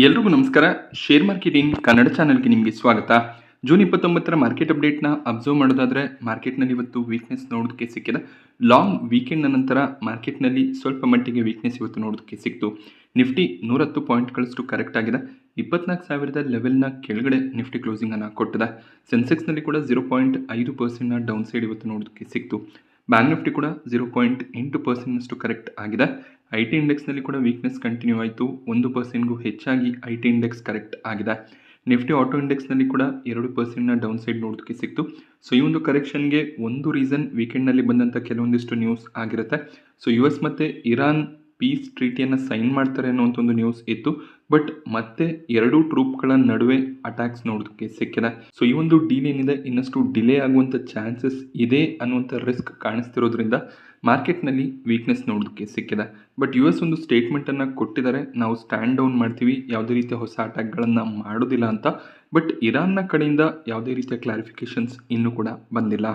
ಎಲ್ರಿಗೂ ನಮಸ್ಕಾರ. Share marketing Kannada ಚಾನಲ್ಗೆ ನಿಮಗೆ ಸ್ವಾಗತ. ಜೂನ್ 29ರ ಮಾರ್ಕೆಟ್ ಅಪ್ಡೇಟ್ನ ಅಬ್ಸರ್ವ್ ಮಾಡೋದಾದರೆ ಮಾರ್ಕೆಟ್ನಲ್ಲಿ ಇವತ್ತು ವೀಕ್ನೆಸ್ ನೋಡೋದಕ್ಕೆ ಸಿಕ್ಕಿದೆ. ಲಾಂಗ್ ವೀಕೆಂಡ್ನ ನಂತರ ಮಾರ್ಕೆಟ್ನಲ್ಲಿ ಸ್ವಲ್ಪ ಮಟ್ಟಿಗೆ ವೀಕ್ನೆಸ್ ಇವತ್ತು ನೋಡೋದಕ್ಕೆ ಸಿಕ್ತು. ನಿಫ್ಟಿ 110 ಪಾಯಿಂಟ್ಗಳಷ್ಟು ಕರೆಕ್ಟ್ ಆಗಿದೆ. 24,000 ಲೆವೆಲ್ನ ಕೆಳಗಡೆ ನಿಫ್ಟಿ ಕ್ಲೋಸಿಂಗನ್ನು ಕೊಟ್ಟಿದೆ. ಸೆನ್ಸೆಕ್ಸ್ನಲ್ಲಿ ಕೂಡ 0.5% ಡೌನ್ ಸೈಡ್ ಇವತ್ತು ನೋಡೋದಕ್ಕೆ ಸಿಕ್ತು. ಬ್ಯಾಂಕ್ ನಿಫ್ಟಿ ಕೂಡ 0.8% ಕರೆಕ್ಟ್ ಆಗಿದೆ. IT ಇಂಡೆಕ್ಸ್ನಲ್ಲಿ ಕೂಡ ವೀಕ್ನೆಸ್ ಕಂಟಿನ್ಯೂ ಆಯಿತು. 1%ಗೂ ಹೆಚ್ಚಾಗಿ IT ಇಂಡೆಕ್ಸ್ ಕರೆಕ್ಟ್ ಆಗಿದೆ. ನಿಫ್ಟಿ ಆಟೋ ಇಂಡೆಕ್ಸ್ನಲ್ಲಿ ಕೂಡ 2% ಡೌನ್ ಸೈಡ್ ನೋಡೋದಕ್ಕೆ ಸಿಕ್ತು. ಸೊ ಈ ಒಂದು ಕರೆಕ್ಷನ್ಗೆ ಒಂದು ರೀಸನ್ ವೀಕೆಂಡ್ನಲ್ಲಿ ಬಂದಂಥ ಕೆಲವೊಂದಿಷ್ಟು ನ್ಯೂಸ್ ಆಗಿರುತ್ತೆ. ಸೊ US ಮತ್ತು ಇರಾನ್ ಪೀಸ್ ಟ್ರೀಟಿಯನ್ನು ಸೈನ್ ಮಾಡ್ತಾರೆ ಅನ್ನೋಂಥ ಒಂದು ನ್ಯೂಸ್ ಇತ್ತು. ಬಟ್ ಮತ್ತೆ ಎರಡೂ ಟ್ರೂಪ್ಗಳ ನಡುವೆ ಅಟ್ಯಾಕ್ಸ್ ನೋಡೋದಕ್ಕೆ ಸಿಕ್ಕಿದೆ. ಸೊ ಈ ಒಂದು ಡೀಲ್ ಏನಿದೆ ಇನ್ನಷ್ಟು ಡಿಲೇ ಆಗುವಂಥ ಚಾನ್ಸಸ್ ಇದೆ ಅನ್ನುವಂಥ ರಿಸ್ಕ್ ಕಾಣಿಸ್ತಿರೋದ್ರಿಂದ ಮಾರ್ಕೆಟ್ನಲ್ಲಿ ವೀಕ್ನೆಸ್ ನೋಡೋದಕ್ಕೆ ಸಿಕ್ಕಿದೆ. ಬಟ್ US ಒಂದು ಸ್ಟೇಟ್ಮೆಂಟನ್ನು ಕೊಟ್ಟಿದ್ದಾರೆ, ನಾವು ಸ್ಟ್ಯಾಂಡ್ ಡೌನ್ ಮಾಡ್ತೀವಿ, ಯಾವುದೇ ರೀತಿಯ ಹೊಸ ಅಟ್ಯಾಕ್ಗಳನ್ನು ಮಾಡೋದಿಲ್ಲ ಅಂತ. ಬಟ್ ಇರಾನ್ನ ಕಡೆಯಿಂದ ಯಾವುದೇ ರೀತಿಯ ಕ್ಲಾರಿಫಿಕೇಶನ್ಸ್ ಇನ್ನೂ ಕೂಡ ಬಂದಿಲ್ಲ.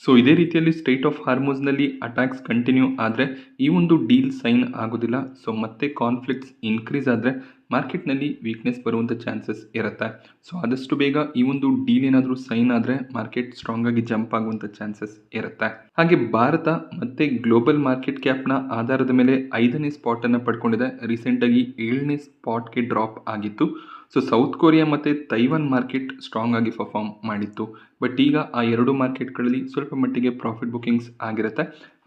ಸೊ ಇದೇ ರೀತಿಯಲ್ಲಿ ಸ್ಟ್ರೈಟ್ ಆಫ್ ಹಾರ್ಮೋಸ್ನಲ್ಲಿ ಅಟ್ಯಾಕ್ಸ್ ಕಂಟಿನ್ಯೂ ಆದರೆ ಈ ಒಂದು ಡೀಲ್ ಸೈನ್ ಆಗೋದಿಲ್ಲ. ಸೊ ಮತ್ತೆ ಕಾನ್ಫ್ಲಿಕ್ಟ್ಸ್ ಇನ್ಕ್ರೀಸ್ ಆದರೆ ಮಾರ್ಕೆಟ್ನಲ್ಲಿ ವೀಕ್ನೆಸ್ ಬರುವಂಥ ಚಾನ್ಸಸ್ ಇರುತ್ತೆ. ಸೊ ಆದಷ್ಟು ಬೇಗ ಈ ಒಂದು ಡೀಲ್ ಏನಾದರೂ ಸೈನ್ ಆದರೆ ಮಾರ್ಕೆಟ್ ಸ್ಟ್ರಾಂಗ್ ಆಗಿ ಜಂಪ್ ಆಗುವಂಥ ಚಾನ್ಸಸ್ ಇರುತ್ತೆ. ಹಾಗೆ ಭಾರತ ಮತ್ತೆ ಗ್ಲೋಬಲ್ ಮಾರ್ಕೆಟ್ ಕ್ಯಾಪ್ನ ಆಧಾರದ ಮೇಲೆ 5ನೇ ಸ್ಪಾಟನ್ನು ಪಡ್ಕೊಂಡಿದೆ. ರೀಸೆಂಟಾಗಿ 7ನೇ ಸ್ಪಾಟ್ಗೆ ಡ್ರಾಪ್ ಆಗಿತ್ತು. ಸೊ ಸೌತ್ ಕೊರಿಯಾ ಮತ್ತು ತೈವಾನ್ ಮಾರ್ಕೆಟ್ ಸ್ಟ್ರಾಂಗ್ ಆಗಿ ಪರ್ಫಾರ್ಮ್ ಮಾಡಿತ್ತು. ಬಟ್ ಈಗ ಆ ಎರಡು ಮಾರ್ಕೆಟ್ಗಳಲ್ಲಿ ಸ್ವಲ್ಪ ಮಟ್ಟಿಗೆ ಪ್ರಾಫಿಟ್ ಬುಕಿಂಗ್ಸ್ ಆಗಿರುತ್ತೆ.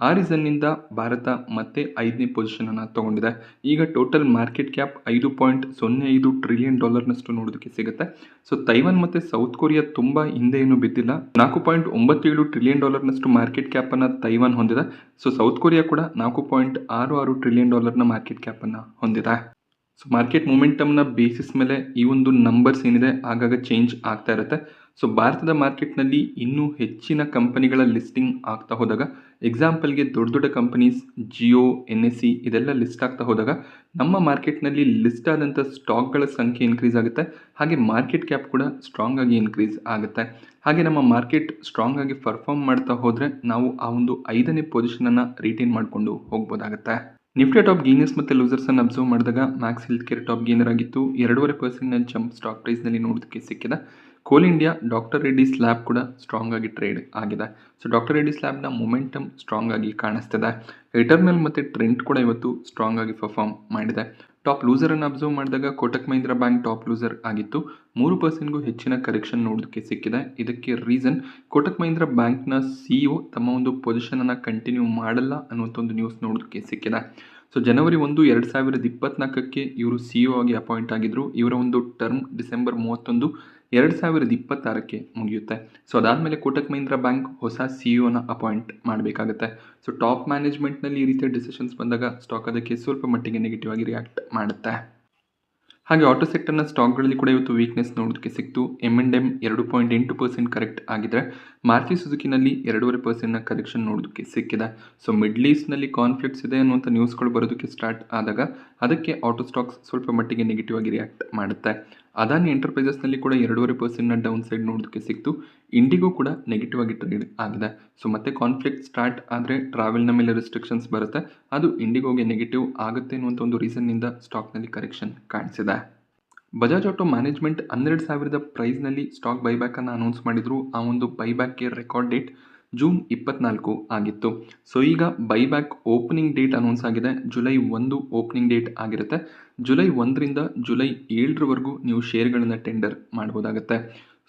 ಆ ರೀಸನ್ನಿಂದ ಭಾರತ ಮತ್ತೆ 5ನೇ ಪೊಸಿಷನನ್ನು ತಗೊಂಡಿದೆ. ಈಗ ಟೋಟಲ್ ಮಾರ್ಕೆಟ್ ಕ್ಯಾಪ್ $5.05 ಟ್ರಿಲಿಯನ್ ನೋಡೋದಕ್ಕೆ ಸಿಗುತ್ತೆ. ಸೊ ತೈವಾನ್ ಮತ್ತು ಸೌತ್ ಕೊರಿಯಾ ತುಂಬ ಹಿಂದೆ ಏನು ಬಿದ್ದಿಲ್ಲ. $4.97 ಟ್ರಿಲಿಯನ್ ಮಾರ್ಕೆಟ್ ಕ್ಯಾಪನ್ನು ತೈವಾನ್ ಹೊಂದಿದೆ. ಸೊ ಸೌತ್ ಕೊರಿಯಾ ಕೂಡ $4.66 ಟ್ರಿಲಿಯನ್ ಮಾರ್ಕೆಟ್ ಕ್ಯಾಪನ್ನು ಹೊಂದಿದೆ. ಸೊ ಮಾರ್ಕೆಟ್ ಮೊಮೆಂಟಮ್ನ ಬೇಸಿಸ್ ಮೇಲೆ ಈ ಒಂದು ನಂಬರ್ಸ್ ಏನಿದೆ ಆಗಾಗ ಚೇಂಜ್ ಆಗ್ತಾ ಇರುತ್ತೆ. ಸೊ ಭಾರತದ ಮಾರ್ಕೆಟ್ನಲ್ಲಿ ಇನ್ನೂ ಹೆಚ್ಚಿನ ಕಂಪನಿಗಳ ಲಿಸ್ಟಿಂಗ್ ಆಗ್ತಾ ಹೋದಾಗ, ಎಕ್ಸಾಂಪಲ್ಗೆ ದೊಡ್ಡ ದೊಡ್ಡ ಕಂಪನೀಸ್ ಜಿಯೋ, NSE ಇದೆಲ್ಲ ಲಿಸ್ಟ್ ಆಗ್ತಾ ಹೋದಾಗ ನಮ್ಮ ಮಾರ್ಕೆಟ್ನಲ್ಲಿ ಲಿಸ್ಟ್ ಆದಂಥ ಸ್ಟಾಕ್ಗಳ ಸಂಖ್ಯೆ ಇನ್ಕ್ರೀಸ್ ಆಗುತ್ತೆ. ಹಾಗೆ ಮಾರ್ಕೆಟ್ ಕ್ಯಾಪ್ ಕೂಡ ಸ್ಟ್ರಾಂಗ್ ಆಗಿ ಇನ್ಕ್ರೀಸ್ ಆಗುತ್ತೆ. ಹಾಗೆ ನಮ್ಮ ಮಾರ್ಕೆಟ್ ಸ್ಟ್ರಾಂಗ್ ಆಗಿ ಪರ್ಫಾರ್ಮ್ ಮಾಡ್ತಾ ಹೋದರೆ ನಾವು ಆ ಒಂದು 5ನೇ ಪೊಸಿಷನನ್ನು ರಿಟೈನ್ ಮಾಡಿಕೊಂಡು ಹೋಗ್ಬೋದಾಗುತ್ತೆ. ನಿಫ್ಟಿ ಟಾಪ್ ಗೇನರ್ಸ್ ಮತ್ತು ಲೂಸರ್ಸನ್ನು ಅಬ್ಸರ್ವ್ ಮಾಡಿದಾಗ Max health care top gainer ಆಗಿತ್ತು. 2.5% ಜಂಪ್ ಸ್ಟಾಕ್ ಪ್ರೈಸ್ನಲ್ಲಿ ನೋಡೋದಕ್ಕೆ ಸಿಕ್ಕಿದೆ. Coal India, doctor Reddy's lab ಕೂಡ ಸ್ಟ್ರಾಂಗ್ ಆಗಿ ಟ್ರೇಡ್ ಆಗಿದೆ. ಸೊ ಡಾಕ್ಟರ್ ರೆಡ್ಡಿಸ್ ಲ್ಯಾಬ್ನ ಮೊಮೆಂಟಮ್ ಸ್ಟ್ರಾಂಗ್ ಆಗಿ ಕಾಣಿಸ್ತಿದೆ. ಎಟರ್ನಲ್ ಮತ್ತು ಟ್ರೆಂಟ್ ಕೂಡ ಇವತ್ತು ಸ್ಟ್ರಾಂಗ್ ಆಗಿ ಪರ್ಫಾರ್ಮ್ ಮಾಡಿದೆ. ಟಾಪ್ ಲೂಸರನ್ನು ಅಬ್ಸರ್ವ್ ಮಾಡಿದಾಗ Kotak Mahindra bank top loser ಆಗಿತ್ತು. 3%ಗೂ ಹೆಚ್ಚಿನ ಕರೆಕ್ಷನ್ ನೋಡೋದಕ್ಕೆ ಸಿಕ್ಕಿದೆ. ಇದಕ್ಕೆ ರೀಸನ್ ಕೋಟಕ್ ಮಹೀಂದ್ರಾ ಬ್ಯಾಂಕ್ನ CEO ತಮ್ಮ ಒಂದು ಪೊಸಿಷನನ್ನು ಕಂಟಿನ್ಯೂ ಮಾಡಲ್ಲ ಅನ್ನುವಂಥ ಒಂದು ನ್ಯೂಸ್ ನೋಡೋದಕ್ಕೆ ಸಿಕ್ಕಿದೆ. ಸೊ ಜನವರಿ 1, 2024ಕ್ಕೆ ಇವರು CEO ಆಗಿ ಅಪಾಯಿಂಟ್ ಆಗಿದ್ದರು. ಇವರ ಒಂದು ಟರ್ಮ್ ಡಿಸೆಂಬರ್ 31, 2026ಕ್ಕೆ ಮುಗಿಯುತ್ತೆ. ಸೊ ಅದಾದಮೇಲೆ ಕೋಟಕ್ ಮಹೀಂದ್ರಾ ಬ್ಯಾಂಕ್ ಹೊಸ CEOನ ಅಪಾಯಿಂಟ್ ಮಾಡಬೇಕಾಗುತ್ತೆ. ಸೊ ಟಾಪ್ ಮ್ಯಾನೇಜ್ಮೆಂಟ್ನಲ್ಲಿ ಈ ರೀತಿಯ ಡಿಸಿಷನ್ಸ್ ಬಂದಾಗ ಸ್ಟಾಕ್ ಅದಕ್ಕೆ ಸ್ವಲ್ಪ ಮಟ್ಟಿಗೆ ನೆಗೆಟಿವ್ ಆಗಿ ರಿಯಾಕ್ಟ್ ಮಾಡುತ್ತೆ. ಹಾಗೆ ಆಟೋ ಸೆಕ್ಟರ್ನ ಸ್ಟಾಕ್ಗಳಲ್ಲಿ ಕೂಡ ಇವತ್ತು ವೀಕ್ನೆಸ್ ನೋಡೋದಕ್ಕೆ ಸಿಕ್ತು. M&M 2.8% ಕರೆಕ್ಟ್ ಆಗಿದ್ರೆ ಮಾರುತಿ ಸುಜುಕಿನಲ್ಲಿ 2.5% ಕರೆಕ್ಷನ್ ನೋಡೋದಕ್ಕೆ ಸಿಕ್ಕಿದೆ. ಸೊ ಮಿಡ್ಲ್ ಈಸ್ಟ್ನಲ್ಲಿ ಕಾನ್ಫ್ಲಿಕ್ಟ್ಸ್ ಇದೆ ಅನ್ನುವಂಥ ನ್ಯೂಸ್ಗಳು ಬರೋದಕ್ಕೆ ಸ್ಟಾರ್ಟ್ ಆದಾಗ ಅದಕ್ಕೆ ಆಟೋ ಸ್ಟಾಕ್ಸ್ ಸ್ವಲ್ಪ ಮಟ್ಟಿಗೆ ನೆಗೆಟಿವ್ ಆಗಿ ರಿಯಾಕ್ಟ್ ಮಾಡುತ್ತೆ. ಅದಾನಿ ಎಂಟರ್ಪ್ರೈಸಸ್ನಲ್ಲಿ ಕೂಡ 2.5% ಡೌನ್ ಸೈಡ್ ನೋಡೋದಕ್ಕೆ ಸಿಕ್ತು. ಇಂಡಿಗೋ ಕೂಡ ನೆಗೆಟಿವ್ ಆಗಿ ಟ್ರೇಡ್ ಆಗಿದೆ. ಸೊ ಮತ್ತೆ ಕಾನ್ಫ್ಲಿಕ್ಟ್ ಸ್ಟಾರ್ಟ್ ಆದರೆ ಟ್ರಾವೆಲ್ನ ಮೇಲೆ ರೆಸ್ಟ್ರಿಕ್ಷನ್ಸ್ ಬರುತ್ತೆ, ಅದು ಇಂಡಿಗೋಗೆ ನೆಗೆಟಿವ್ ಆಗುತ್ತೆ ಅನ್ನುವಂಥ ಒಂದು ರೀಸನ್ನಿಂದ ಸ್ಟಾಕ್ನಲ್ಲಿ ಕರೆಕ್ಷನ್ ಕಾಣಿಸಿದೆ. ಬಜಾಜ್ ಆಟೋ ಮ್ಯಾನೇಜ್ಮೆಂಟ್ 12,000 ಪ್ರೈಸ್ನಲ್ಲಿ ಸ್ಟಾಕ್ ಬೈಬ್ಯಾಕನ್ನು ಅನೌನ್ಸ್ ಮಾಡಿದರು. ಆ ಒಂದು ಬೈಬ್ಯಾಕ್ಗೆ ರೆಕಾರ್ಡ್ ಡೇಟ್ ಜೂನ್ 24 ಆಗಿತ್ತು. ಸೊ ಈಗ ಬೈಬ್ಯಾಕ್ ಓಪನಿಂಗ್ ಡೇಟ್ ಅನೌನ್ಸ್ ಆಗಿದೆ. ಜುಲೈ 1 ಓಪನಿಂಗ್ ಡೇಟ್ ಆಗಿರುತ್ತೆ. ಜುಲೈ 1ರಿಂದ ಜುಲೈ 7ರವರೆಗೂ ನೀವು ಶೇರ್ಗಳನ್ನು ಟೆಂಡರ್ ಮಾಡ್ಬೋದಾಗುತ್ತೆ.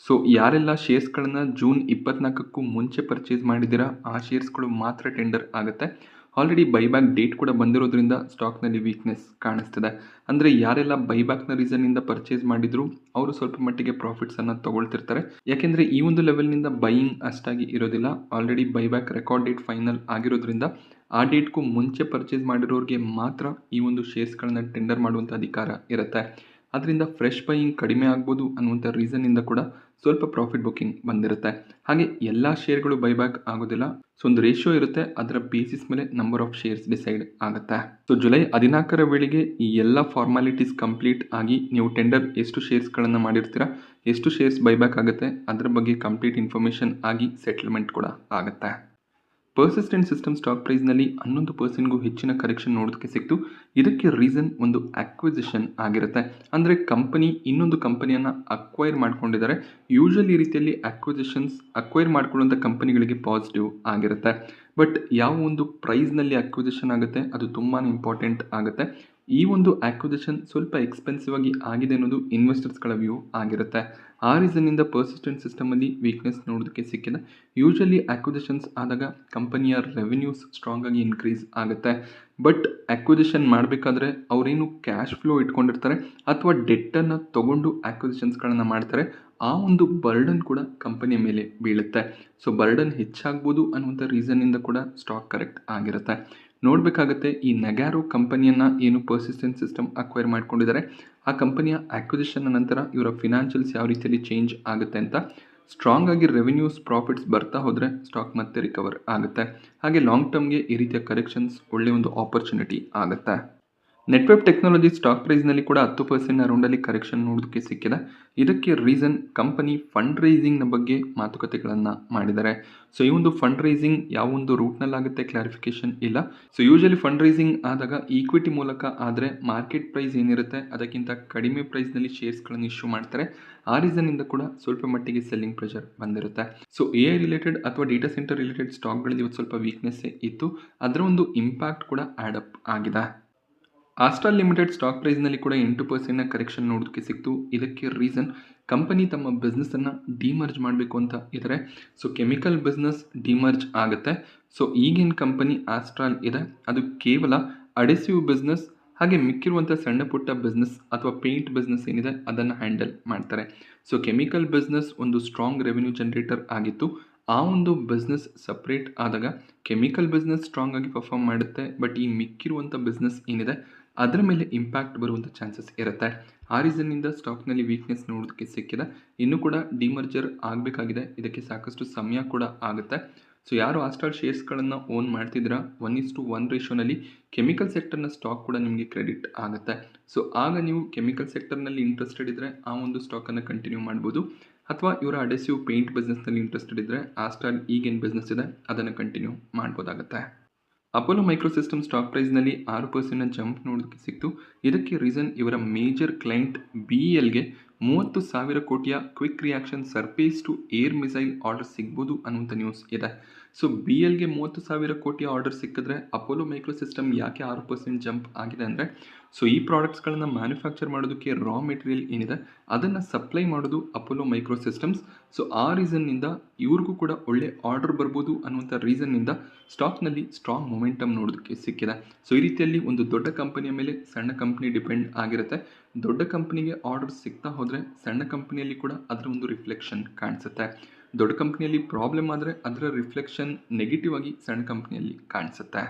ಸೊ ಯಾರೆಲ್ಲ ಶೇರ್ಸ್ಗಳನ್ನು ಜೂನ್ 24ಕ್ಕೂ ಮುಂಚೆ ಪರ್ಚೇಸ್ ಮಾಡಿದ್ದೀರಾ ಆ ಶೇರ್ಸ್ಗಳು ಮಾತ್ರ ಟೆಂಡರ್ ಆಗುತ್ತೆ. ಆಲ್ರೆಡಿ ಬೈಬ್ಯಾಕ್ ಡೇಟ್ ಕೂಡ ಬಂದಿರೋದ್ರಿಂದ ಸ್ಟಾಕ್ನಲ್ಲಿ ವೀಕ್ನೆಸ್ ಕಾಣಿಸ್ತಿದೆ. ಅಂದರೆ ಯಾರೆಲ್ಲ ಬೈಬ್ಯಾಕ್ನ ರೀಸನ್ನಿಂದ ಪರ್ಚೇಸ್ ಮಾಡಿದ್ರು ಅವರು ಸ್ವಲ್ಪ ಮಟ್ಟಿಗೆ ಪ್ರಾಫಿಟ್ಸನ್ನು ತಗೊಳ್ತಿರ್ತಾರೆ. ಯಾಕೆಂದರೆ ಈ ಒಂದು ಲೆವೆಲ್ನಿಂದ ಬೈಯಿಂಗ್ ಅಷ್ಟಾಗಿ ಇರೋದಿಲ್ಲ. Already buyback record date final ಆಗಿರೋದ್ರಿಂದ ಆ ಡೇಟ್ಗೂ ಮುಂಚೆ ಪರ್ಚೇಸ್ ಮಾಡಿರೋರಿಗೆ ಮಾತ್ರ ಈ ಒಂದು ಶೇರ್ಸ್ಗಳನ್ನ ಟೆಂಡರ್ ಮಾಡುವಂಥ ಅಧಿಕಾರ ಇರುತ್ತೆ. ಅದರಿಂದ ಫ್ರೆಶ್ ಬೈಯಿಂಗ್ ಕಡಿಮೆ ಆಗ್ಬೋದು ಅನ್ನುವಂಥ ರೀಸನ್ನಿಂದ ಕೂಡ ಸ್ವಲ್ಪ ಪ್ರಾಫಿಟ್ ಬುಕಿಂಗ್ ಬಂದಿರುತ್ತೆ. ಹಾಗೆ ಎಲ್ಲ ಶೇರ್ಗಳು ಬೈಬ್ಯಾಕ್ ಆಗೋದಿಲ್ಲ. ಸೊ ಒಂದು ರೇಷಿಯೋ ಇರುತ್ತೆ, ಅದರ ಬೇಸಿಸ್ ಮೇಲೆ ನಂಬರ್ ಆಫ್ ಶೇರ್ಸ್ ಡಿಸೈಡ್ ಆಗುತ್ತೆ. ಸೊ ಜುಲೈ 14ರ ವೇಳೆಗೆ ಈ ಎಲ್ಲ ಫಾರ್ಮಾಲಿಟೀಸ್ ಕಂಪ್ಲೀಟ್ ಆಗಿ ನೀವು ಟೆಂಡರ್ ಎಷ್ಟು ಶೇರ್ಸ್ಗಳನ್ನು ಮಾಡಿರ್ತೀರಾ, ಎಷ್ಟು ಶೇರ್ಸ್ ಬೈಬ್ಯಾಕ್ ಆಗುತ್ತೆ ಅದರ ಬಗ್ಗೆ ಕಂಪ್ಲೀಟ್ ಇನ್ಫಾರ್ಮೇಷನ್ ಆಗಿ ಸೆಟಲ್ಮೆಂಟ್ ಕೂಡ ಆಗುತ್ತೆ. ಪರ್ಸಿಸ್ಟೆಂಟ್ ಸಿಸ್ಟಮ್ ಸ್ಟಾಕ್ ಪ್ರೈಸ್ನಲ್ಲಿ 11%ಗೂ ಹೆಚ್ಚಿನ ಕರೆಕ್ಷನ್ ನೋಡೋದಕ್ಕೆ ಸಿಕ್ತು. ಇದಕ್ಕೆ ರೀಸನ್ ಒಂದು ಅಕ್ವಿಸಿಷನ್ ಆಗಿರುತ್ತೆ. ಅಂದರೆ ಕಂಪನಿ ಇನ್ನೊಂದು ಕಂಪನಿಯನ್ನು ಅಕ್ವೈರ್ ಮಾಡ್ಕೊಂಡಿದ್ದಾರೆ. ಯೂಶಲಿ ಈ ರೀತಿಯಲ್ಲಿ ಅಕ್ವೈರ್ ಮಾಡ್ಕೊಳ್ಳುವಂಥ ಕಂಪನಿಗಳಿಗೆ ಪಾಸಿಟಿವ್ ಆಗಿರುತ್ತೆ. ಬಟ್ ಯಾವ ಒಂದು ಪ್ರೈಸ್ನಲ್ಲಿ ಅಕ್ವಿಸಿಷನ್ ಆಗುತ್ತೆ ಅದು ತುಂಬಾ ಇಂಪಾರ್ಟೆಂಟ್ ಆಗುತ್ತೆ. ಈ ಒಂದು ಅಕ್ವಿಸಿಷನ್ ಸ್ವಲ್ಪ ಎಕ್ಸ್ಪೆನ್ಸಿವ್ ಆಗಿ ಆಗಿದೆ ಅನ್ನೋದು ಇನ್ವೆಸ್ಟರ್ಸ್ಗಳ ವ್ಯೂ ಆಗಿರುತ್ತೆ. ಆ ರೀಸನ್ನಿಂದ ಪರ್ಸಿಸ್ಟೆಂಟ್ ಸಿಸ್ಟಮಲ್ಲಿ ವೀಕ್ನೆಸ್ ನೋಡೋದಕ್ಕೆ ಸಿಕ್ಕಿದೆ. ಯೂಶಲಿ ಅಕ್ವಿಸಿಷನ್ಸ್ ಆದಾಗ ಕಂಪನಿಯ ರೆವೆನ್ಯೂಸ್ ಸ್ಟ್ರಾಂಗ್ ಆಗಿ ಇನ್ಕ್ರೀಸ್ ಆಗುತ್ತೆ. ಬಟ್ ಅಕ್ವಿಸಿಷನ್ ಮಾಡಬೇಕಾದ್ರೆ ಅವರೇನು ಕ್ಯಾಶ್ ಫ್ಲೋ ಇಟ್ಕೊಂಡಿರ್ತಾರೆ ಅಥವಾ ಡೆಟ್ಟನ್ನು ತೊಗೊಂಡು ಅಕ್ವಿಸಿಷನ್ಸ್ಗಳನ್ನು ಮಾಡ್ತಾರೆ, ಆ ಒಂದು ಬರ್ಡನ್ ಕೂಡ ಕಂಪನಿಯ ಮೇಲೆ ಬೀಳುತ್ತೆ. ಸೊ ಬರ್ಡನ್ ಹೆಚ್ಚಾಗ್ಬೋದು ಅನ್ನುವಂಥ ರೀಸನ್ನಿಂದ ಕೂಡ ಸ್ಟಾಕ್ ಕರೆಕ್ಟ್ ಆಗಿರುತ್ತೆ. ನೋಡಬೇಕಾಗುತ್ತೆ ಈ ನೆಗಾರೋ ಕಂಪನಿಯನ್ನು ಏನು ಪರ್ಸಿಸ್ಟೆಂಟ್ ಸಿಸ್ಟಮ್ ಅಕ್ವೈರ್ ಮಾಡ್ಕೊಂಡಿದ್ದಾರೆ, ಆ ಕಂಪನಿಯ ಅಕ್ವಿಸಿಷನ್ ನಂತರ ಇವರ ಫಿನಾನ್ಷಿಯಲ್ಸ್ ಯಾವ ರೀತಿಯಲ್ಲಿ ಚೇಂಜ್ ಆಗುತ್ತೆ ಅಂತ. ಸ್ಟ್ರಾಂಗ್ ಆಗಿ ರೆವೆನ್ಯೂಸ್ ಪ್ರಾಫಿಟ್ಸ್ ಬರ್ತಾ ಹೋದರೆ ಸ್ಟಾಕ್ ಮತ್ತೆ ರಿಕವರ್ ಆಗುತ್ತೆ. ಹಾಗೆ ಲಾಂಗ್ ಟರ್ಮ್ಗೆ ಈ ರೀತಿಯ ಕರೆಕ್ಷನ್ಸ್ ಒಳ್ಳೆಯ ಒಂದು ಆಪರ್ಚುನಿಟಿ ಆಗುತ್ತೆ. ನೆಟ್ವೆಬ್ ಟೆಕ್ನಾಲಜಿ ಸ್ಟಾಕ್ ಪ್ರೈಸ್ನಲ್ಲಿ ಕೂಡ 10% ಅರೌಂಡಲ್ಲಿ ಕರೆಕ್ಷನ್ ನೋಡೋದಕ್ಕೆ ಸಿಕ್ಕಿದೆ. ಇದಕ್ಕೆ ರೀಸನ್ ಕಂಪನಿ ಫಂಡ್ ರೈಸಿಂಗ್ನ ಬಗ್ಗೆ ಮಾತುಕತೆಗಳನ್ನು ಮಾಡಿದ್ದಾರೆ. ಸೊ ಈ ಒಂದು ಫಂಡ್ ರೈಸಿಂಗ್ ಯಾವ ಒಂದು ರೂಟ್ನಲ್ಲಾಗುತ್ತೆ ಕ್ಲಾರಿಫಿಕೇಶನ್ ಇಲ್ಲ. ಸೊ ಯೂಶಲಿ ಫಂಡ್ ರೈಸಿಂಗ್ ಆದಾಗ ಈಕ್ವಿಟಿ ಮೂಲಕ ಆದರೆ ಮಾರ್ಕೆಟ್ ಪ್ರೈಸ್ ಏನಿರುತ್ತೆ ಅದಕ್ಕಿಂತ ಕಡಿಮೆ ಪ್ರೈಸ್ನಲ್ಲಿ ಶೇರ್ಸ್ಗಳನ್ನು ಇಶ್ಯೂ ಮಾಡ್ತಾರೆ. ಆ ರೀಸನ್ನಿಂದ ಕೂಡ ಸ್ವಲ್ಪ ಮಟ್ಟಿಗೆ ಸೆಲ್ಲಿಂಗ್ ಪ್ರೆಷರ್ ಬಂದಿರುತ್ತೆ. ಸೊ AI ರಿಲೇಟೆಡ್ ಅಥವಾ ಡೇಟಾ ಸೆಂಟರ್ ರಿಲೇಟೆಡ್ ಸ್ಟಾಕ್ಗಳಲ್ಲಿ ಇವತ್ತು ಸ್ವಲ್ಪ ವೀಕ್ನೆಸ್ಸೇ ಇತ್ತು. ಅದರ ಒಂದು ಇಂಪ್ಯಾಕ್ಟ್ ಕೂಡ ಆ್ಯಡ್ ಅಪ್ ಆಗಿದೆ. ಆಸ್ಟ್ರಾಲ್ ಲಿಮಿಟೆಡ್ ಸ್ಟಾಕ್ ಪ್ರೈಸ್ನಲ್ಲಿ ಕೂಡ 8% ಕರೆಕ್ಷನ್ ನೋಡೋದಕ್ಕೆ ಸಿಕ್ತು. ಇದಕ್ಕೆ ರೀಸನ್ ಕಂಪನಿ ತಮ್ಮ ಬಿಸ್ನೆಸ್ಸನ್ನು ಡಿಮರ್ಜ್ ಮಾಡಬೇಕು ಅಂತ ಇದ್ದಾರೆ. ಸೊ ಕೆಮಿಕಲ್ ಬಿಸ್ನೆಸ್ ಡಿಮರ್ಜ್ ಆಗುತ್ತೆ. ಸೊ ಈಗಿನ ಕಂಪನಿ ಆಸ್ಟ್ರಾಲ್ ಇದೆ, ಅದು ಕೇವಲ ಅಡೆಸಿವ್ ಬಿಸ್ನೆಸ್ ಹಾಗೆ ಮಿಕ್ಕಿರುವಂಥ ಸಣ್ಣ ಪುಟ್ಟ ಬಿಸ್ನೆಸ್ ಅಥವಾ ಪೇಂಟ್ ಬಿಸ್ನೆಸ್ ಏನಿದೆ ಅದನ್ನು ಹ್ಯಾಂಡಲ್ ಮಾಡ್ತಾರೆ. ಸೊ ಕೆಮಿಕಲ್ ಬಿಸ್ನೆಸ್ ಒಂದು ಸ್ಟ್ರಾಂಗ್ ರೆವೆನ್ಯೂ ಜನರೇಟರ್ ಆಗಿತ್ತು. ಆ ಒಂದು ಬಿಸ್ನೆಸ್ ಸಪ್ರೇಟ್ ಆದಾಗ ಕೆಮಿಕಲ್ ಬಿಸ್ನೆಸ್ ಸ್ಟ್ರಾಂಗ್ ಆಗಿ ಪರ್ಫಾರ್ಮ್ ಮಾಡುತ್ತೆ. ಬಟ್ ಈ ಮಿಕ್ಕಿರುವಂಥ ಬಿಸ್ನೆಸ್ ಏನಿದೆ ಅದರ ಮೇಲೆ ಇಂಪ್ಯಾಕ್ಟ್ ಬರುವಂಥ ಚಾನ್ಸಸ್ ಇರುತ್ತೆ. ಆ ರೀಸನ್ನಿಂದ ಸ್ಟಾಕ್ನಲ್ಲಿ ವೀಕ್ನೆಸ್ ನೋಡೋದಕ್ಕೆ ಸಿಕ್ಕಿದೆ. ಇನ್ನೂ ಕೂಡ ಡಿಮರ್ಜರ್ ಆಗಬೇಕಾಗಿದೆ. ಇದಕ್ಕೆ ಸಾಕಷ್ಟು ಸಮಯ ಕೂಡ ಆಗುತ್ತೆ. ಸೊ ಯಾರು ಆಸ್ಟ್ರಾಲ್ ಶೇರ್ಸ್ಗಳನ್ನು ಓನ್ ಮಾಡ್ತಿದ್ದೀರಾ 1:1 ರೇಷೋನಲ್ಲಿ ಕೆಮಿಕಲ್ ಸೆಕ್ಟರ್ನ ಸ್ಟಾಕ್ ಕೂಡ ನಿಮಗೆ ಕ್ರೆಡಿಟ್ ಆಗುತ್ತೆ. ಸೊ ಆಗ ನೀವು ಕೆಮಿಕಲ್ ಸೆಕ್ಟರ್ನಲ್ಲಿ ಇಂಟ್ರೆಸ್ಟೆಡ್ ಇದ್ದರೆ ಆ ಒಂದು ಸ್ಟಾಕನ್ನು ಕಂಟಿನ್ಯೂ ಮಾಡ್ಬೋದು. ಅಥವಾ ಇವರ ಅಡೆಸಿವ್ ಪೇಂಟ್ ಬಿಸ್ನೆಸ್ನಲ್ಲಿ ಇಂಟ್ರೆಸ್ಟೆಡ್ ಇದ್ದರೆ ಆಸ್ಟ್ರಾಲ್ ಈಗೇನು ಬಿಸ್ನೆಸ್ ಇದೆ ಅದನ್ನು ಕಂಟಿನ್ಯೂ ಮಾಡ್ಬೋದಾಗುತ್ತೆ. ಅಪೋಲೋ ಮೈಕ್ರೋಸಿಸ್ಟಮ್ ಸ್ಟಾಕ್ ಪ್ರೈಸ್ನಲ್ಲಿ 6% ಜಂಪ್ ನೋಡೋದಕ್ಕೆ ಸಿಕ್ತು. ಇದಕ್ಕೆ ರೀಸನ್ ಇವರ ಮೇಜರ್ ಕ್ಲೈಂಟ್ BELಗೆ 30,000 ಕೋಟಿಯ quick reaction surface to air missile order ಸಿಗ್ಬೋದು ಅನ್ನುವಂಥ ನ್ಯೂಸ್ ಇದೆ. ಸೊ BELಗೆ 30,000 ಕೋಟಿಯ ಆರ್ಡರ್ ಸಿಕ್ಕಿದ್ರೆ ಅಪೋಲೋ ಮೈಕ್ರೋಸಿಸ್ಟಮ್ ಯಾಕೆ 6% ಜಂಪ್ ಆಗಿದೆ ಅಂದರೆ, ಸೊ ಈ ಪ್ರಾಡಕ್ಟ್ಸ್ಗಳನ್ನು ಮ್ಯಾನುಫ್ಯಾಕ್ಚರ್ ಮಾಡೋದಕ್ಕೆ ರಾ ಮೆಟೀರಿಯಲ್ ಏನಿದೆ ಅದನ್ನು ಸಪ್ಲೈ ಮಾಡೋದು ಅಪೋಲೋ ಮೈಕ್ರೋಸಿಸ್ಟಮ್ಸ್. ಸೊ ಆ ರೀಸನ್ನಿಂದ ಇವ್ರಿಗೂ ಕೂಡ ಒಳ್ಳೆ ಆರ್ಡರ್ ಬರ್ಬೋದು ಅನ್ನುವಂಥ ರೀಸನ್ನಿಂದ ಸ್ಟಾಕ್ನಲ್ಲಿ ಸ್ಟ್ರಾಂಗ್ ಮೊಮೆಂಟಮ್ ನೋಡೋದಕ್ಕೆ ಸಿಕ್ಕಿದೆ. ಸೊ ಈ ರೀತಿಯಲ್ಲಿ ಒಂದು ದೊಡ್ಡ ಕಂಪನಿಯ ಮೇಲೆ ಸಣ್ಣ ಕಂಪನಿ ಡಿಪೆಂಡ್ ಆಗಿರುತ್ತೆ. ದೊಡ್ಡ ಕಂಪನಿಗೆ ಆರ್ಡರ್ ಸಿಗ್ತಾ ಹೋದರೆ ಸಣ್ಣ ಕಂಪನಿಯಲ್ಲಿ ಕೂಡ ಅದರ ಒಂದು ರಿಫ್ಲೆಕ್ಷನ್ ಕಾಣಿಸುತ್ತೆ. ದೊಡ್ಡ ಕಂಪನಿಯಲ್ಲಿ ಪ್ರಾಬ್ಲಮ್ ಆದರೆ ಅದರ ರಿಫ್ಲೆಕ್ಷನ್ ನೆಗೆಟಿವ್ ಆಗಿ ಸಣ್ಣ ಕಂಪನಿಯಲ್ಲಿ ಕಾಣಿಸುತ್ತೆ.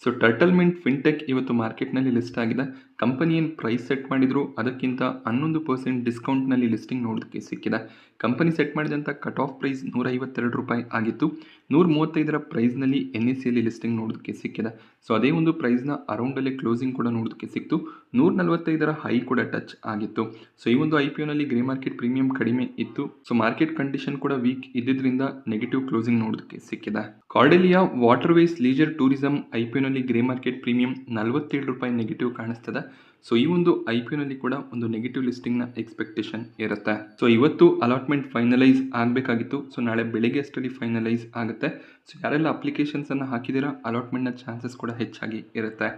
ಸೊ ಟರ್ಟಲ್ ಮಿಂಟ್ ಫಿನ್ಟೆಕ್ ಇವತ್ತು ಮಾರ್ಕೆಟ್ನಲ್ಲಿ ಲಿಸ್ಟ್ ಆಗಿದೆ. ಕಂಪನಿ ಏನು ಪ್ರೈಸ್ ಸೆಟ್ ಮಾಡಿದ್ರು ಅದಕ್ಕಿಂತ 11% ಡಿಸ್ಕೌಂಟ್ನಲ್ಲಿ ಲಿಸ್ಟಿಂಗ್ ನೋಡೋದಕ್ಕೆ ಸಿಕ್ಕಿದೆ. ಕಂಪನಿ ಸೆಟ್ ಮಾಡಿದಂಥ ಕಟ್ ಆಫ್ ಪ್ರೈಸ್ ₹152 ಆಗಿತ್ತು. 135ರ ಪ್ರೈಸ್ನಲ್ಲಿ NSEಯಲ್ಲಿ ಲಿಸ್ಟಿಂಗ್ ನೋಡೋದಕ್ಕೆ ಸಿಕ್ಕಿದೆ. ಸೊ ಅದೇ ಒಂದು ಪ್ರೈಸ್ನ ಅರೌಂಡಲ್ಲೇ ಕ್ಲೋಸಿಂಗ್ ಕೂಡ ನೋಡೋದಕ್ಕೆ ಸಿಕ್ತು. 145ರ ಹೈ ಕೂಡ ಟಚ್ ಆಗಿತ್ತು. ಸೊ ಈ ಒಂದು IPOನಲ್ಲಿ ಗ್ರೇ ಮಾರ್ಕೆಟ್ ಪ್ರೀಮಿಯಂ ಕಡಿಮೆ ಇತ್ತು. ಸೊ ಮಾರ್ಕೆಟ್ ಕಂಡೀಷನ್ ಕೂಡ ವೀಕ್ ಇದ್ದಿದ್ದರಿಂದ ನೆಗೆಟಿವ್ ಕ್ಲೋಸಿಂಗ್ ನೋಡೋದಕ್ಕೆ ಸಿಕ್ಕಿದೆ. ಕಾರ್ಡೆಲಿಯಾ ವಾಟರ್ವೇಸ್ ಲೀಜರ್ ಟೂರಿಸಂ IPOನಲ್ಲಿ ಗ್ರೇ ಮಾರ್ಕೆಟ್ ಪ್ರೀಮಿಯಂ ₹47 ನೆಗೆಟಿವ್ ಕಾಣಿಸ್ತದೆ. ಸೊ ಈ ಒಂದು IPOನಲ್ಲಿ ಕೂಡ ಒಂದು ನೆಗೆಟಿವ್ ಲಿಸ್ಟಿಂಗ್ನ ಎಕ್ಸ್ಪೆಕ್ಟೇಷನ್ ಇರುತ್ತೆ. ಸೊ ಇವತ್ತು ಅಲಾಟ್ಮೆಂಟ್ ಫೈನಲೈಸ್ ಆಗಬೇಕಾಗಿತ್ತು. ಸೊ ನಾಳೆ ಬೆಳಗ್ಗೆ ಅಷ್ಟರಲ್ಲಿ ಫೈನಲೈಸ್ ಆಗುತ್ತೆ. ಸೊ ಯಾರೆಲ್ಲ ಅಪ್ಲಿಕೇಶನ್ಸನ್ನು ಹಾಕಿದ್ದೀರಾ ಅಲಾಟ್ಮೆಂಟ್ನ ಚಾನ್ಸಸ್ ಕೂಡ ಹೆಚ್ಚಾಗಿ ಇರುತ್ತೆ.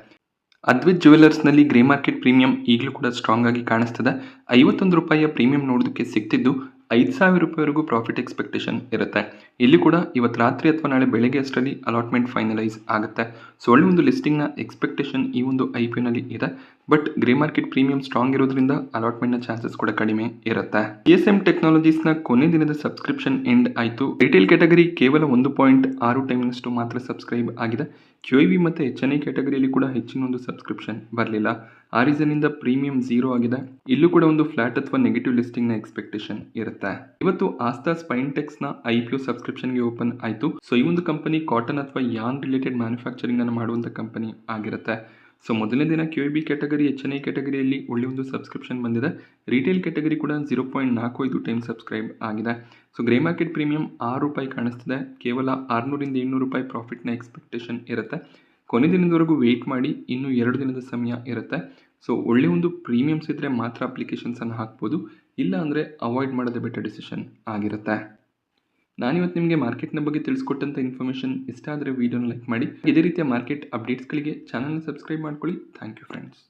ಅದ್ವಿತ್ ಜ್ಯುವೆಲರ್ಸ್ನಲ್ಲಿ ಗ್ರೇ ಮಾರ್ಕೆಟ್ ಪ್ರೀಮಿಯಂ ಈಗಲೂ ಕೂಡ ಸ್ಟ್ರಾಂಗ್ ಆಗಿ ಕಾಣಿಸ್ತದೆ. ₹51 ಪ್ರೀಮಿಯಂ ನೋಡೋದಕ್ಕೆ ಸಿಗ್ತಿದ್ದು ₹5,000ವರೆಗೂ ಪ್ರಾಫಿಟ್ ಎಕ್ಸ್ಪೆಕ್ಟೇಷನ್ ಇರುತ್ತೆ. ಇಲ್ಲಿ ಕೂಡ ಇವತ್ತು ರಾತ್ರಿ ಅಥವಾ ನಾಳೆ ಬೆಳಗ್ಗೆ ಅಷ್ಟರಲ್ಲಿ ಅಲಾಟ್ಮೆಂಟ್ ಫೈನಲೈಸ್ ಆಗುತ್ತೆ. ಸೊ ಒಳ್ಳೆ ಒಂದು ಲಿಸ್ಟಿಂಗ್ನ ಎಕ್ಸ್ಪೆಕ್ಟೇಷನ್ ಈ ಒಂದು IPOನಲ್ಲಿ ಇದೆ. But grey market premium strong ಇರೋದ್ರಿಂದ ಅಲಾಟ್ಮೆಂಟ್ನ ಚಾನ್ಸಸ್ ಕೂಡ ಕಡಿಮೆ ಇರುತ್ತೆ. TSM ಟೆಕ್ನಾಲಜೀಸ್ನ ಕೊನೆ ದಿನದ ಸಬ್ಸ್ಕ್ರಿಪ್ಷನ್ ಎಂಡ್ ಆಯಿತು. ರಿಟೇಲ್ ಕ್ಯಾಟಗರಿ ಕೇವಲ 1.6 ಟೈಮ್ನಷ್ಟು ಮಾತ್ರ ಸಬ್ಸ್ಕ್ರೈಬ್ ಆಗಿದೆ. QIV ಮತ್ತು HNI ಕ್ಯಾಟಗರಿಯಲ್ಲಿ ಕೂಡ ಹೆಚ್ಚಿನ ಒಂದು ಸಬ್ಸ್ಕ್ರಿಪ್ಷನ್ ಬರಲಿಲ್ಲ. ಆ ರೀಸನ್ನಿಂದ ಪ್ರೀಮಿಯಂ 0 ಆಗಿದೆ. ಇಲ್ಲೂ ಕೂಡ ಒಂದು ಫ್ಲಾಟ್ ಅಥವಾ ನೆಗೆಟಿವ್ ಲಿಸ್ಟಿಂಗ್ನ ಎಕ್ಸ್ಪೆಕ್ಟೇಷನ್ ಇರುತ್ತೆ. ಇವತ್ತು ಆಸ್ತಾ ಸ್ಪೈನ್ಟೆಕ್ಸ್ನ IPO ಸಬ್ಸ್ಕ್ರಿಪ್ಷನ್ಗೆ ಓಪನ್ ಆಯಿತು. ಸೊ ಈ ಒಂದು ಕಂಪನಿ ಕಾಟನ್ ಅಥವಾ ಯಾನ್ ರಿಲೇಟೆಡ್ ಮ್ಯಾನುಫ್ಯಾಕ್ಚರಿಂಗ್ ಅನ್ನು ಮಾಡುವಂಥ ಕಂಪನಿ ಆಗಿರುತ್ತೆ. ಸೊ ಮೊದಲನೇ ದಿನ QAB ಕ್ಯಾಟಗರಿ HNI ಕ್ಯಾಟಗರಿಯಲ್ಲಿ ಒಳ್ಳೆ ಒಂದು ಸಬ್ಸ್ಕ್ರಿಪ್ಷನ್ ಬಂದಿದೆ. ರಿಟೇಲ್ ಕ್ಯಾಟಗರಿ ಕೂಡ 0.45 ಟೈಮ್ ಸಬ್ಸ್ಕ್ರೈಬ್ ಆಗಿದೆ. ಸೊ ಗ್ರೇ ಮಾರ್ಕೆಟ್ ಪ್ರೀಮಿಯಂ ₹6 ಕಾಣಿಸ್ತಿದೆ. ಕೇವಲ 600ರಿಂದ 700 ಪ್ರಾಫಿಟ್ನ ಎಕ್ಸ್ಪೆಕ್ಟೇಷನ್ ಇರುತ್ತೆ. ಕೊನೆ ದಿನದವರೆಗೂ ವೆಯ್ಟ್ ಮಾಡಿ, ಇನ್ನೂ 2 ದಿನದ ಸಮಯ ಇರುತ್ತೆ. ಸೊ ಒಳ್ಳೆ ಒಂದು ಪ್ರೀಮಿಯಮ್ಸ್ ಇದ್ದರೆ ಮಾತ್ರ ಅಪ್ಲಿಕೇಶನ್ಸನ್ನು ಹಾಕ್ಬೋದು, ಇಲ್ಲ ಅಂದರೆ ಅವಾಯ್ಡ್ ಮಾಡೋದೇ ಬೆಟರ್ ಡಿಸಿಷನ್ ಆಗಿರುತ್ತೆ. ನಾನಿವತ್ತು ನಿಮಗೆ ಮಾರ್ಕೆಟ್ನ ಬಗ್ಗೆ ತಿಳಿಸ್ಕೊಟ್ಟಂಥ ಇನ್ಫಾರ್ಮೇಷನ್ ಇಷ್ಟ ಆದರೆ ವಿಡಿಯೋನ ಲೈಕ್ ಮಾಡಿ. ಇದೇ ರೀತಿಯ ಮಾರ್ಕೆಟ್ ಅಪ್ಡೇಟ್ಸ್ಗಳಿಗೆ ಚಾನಲ್ನ ಸಬ್ಸ್ಕ್ರೈಬ್ ಮಾಡ್ಕೊಳ್ಳಿ. Thank you friends.